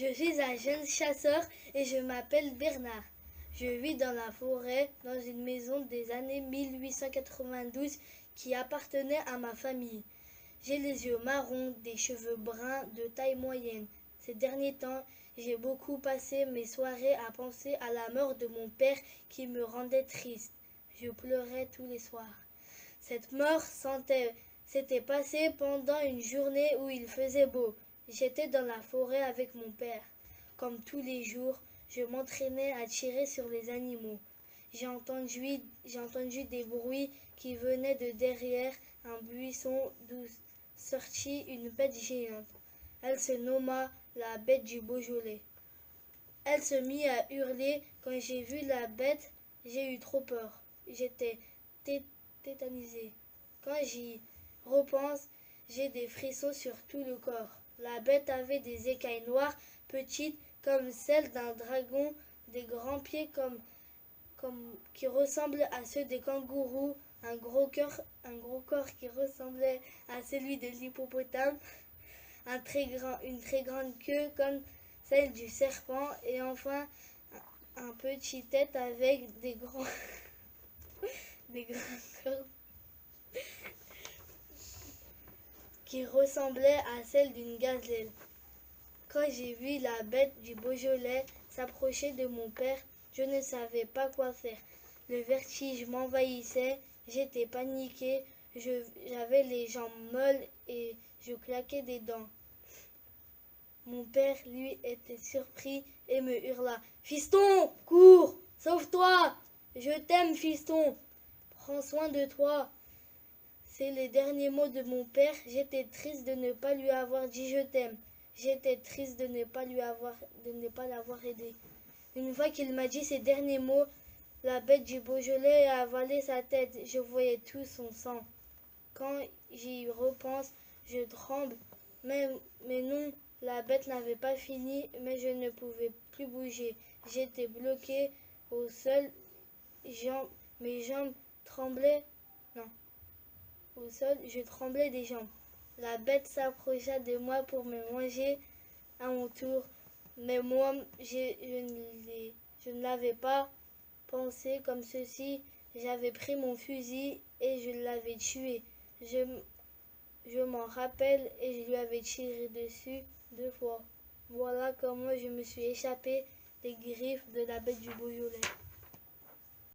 Je suis un jeune chasseur et je m'appelle Bernard. Je vis dans la forêt, dans une maison des années 1892 qui appartenait à ma famille. J'ai les yeux marrons, des cheveux bruns de taille moyenne. Ces derniers temps, j'ai beaucoup passé mes soirées à penser à la mort de mon père qui me rendait triste. Je pleurais tous les soirs. Cette mort s'était passée pendant une journée où il faisait beau. J'étais dans la forêt avec mon père. Comme tous les jours, je m'entraînais à tirer sur les animaux. J'ai entendu des bruits qui venaient de derrière un buisson d'où sortit une bête géante. Elle se nomma la bête du Beaujolais. Elle se mit à hurler. Quand j'ai vu la bête, j'ai eu trop peur. J'étais tétanisée. Quand j'y repense, j'ai des frissons sur tout le corps. La bête avait des écailles noires, petites comme celles d'un dragon, des grands pieds qui ressemblent à ceux des kangourous, un gros corps qui ressemblait à celui de l'hippopotame, une très grande queue comme celle du serpent et enfin un petit tête avec des grandes cornes qui ressemblait à celle d'une gazelle. Quand j'ai vu la bête du Beaujolais s'approcher de mon père, je ne savais pas quoi faire. Le vertige m'envahissait, j'étais paniquée, j'avais les jambes molles et je claquais des dents. Mon père, lui, était surpris et me hurla. « Fiston, cours, sauve-toi! Je t'aime, fiston! Prends soin de toi! » C'est les derniers mots de mon père. J'étais triste de ne pas lui avoir dit je t'aime. J'étais triste de ne pas l'avoir aidé. Une fois qu'il m'a dit ces derniers mots, la bête du Beaujolais a avalé sa tête. Je voyais tout son sang. Quand j'y repense, je tremble. Mais non, la bête n'avait pas fini, mais je ne pouvais plus bouger. J'étais bloquée au sol. Mes jambes tremblaient. Non. Au sol, je tremblais des jambes. La bête s'approcha de moi pour me manger à mon tour, mais moi, je ne l'avais pas pensé comme ceci. J'avais pris mon fusil et je l'avais tué. Je m'en rappelle et je lui avais tiré dessus 2 fois. Voilà comment je me suis échappée des griffes de la bête du Beaujolais.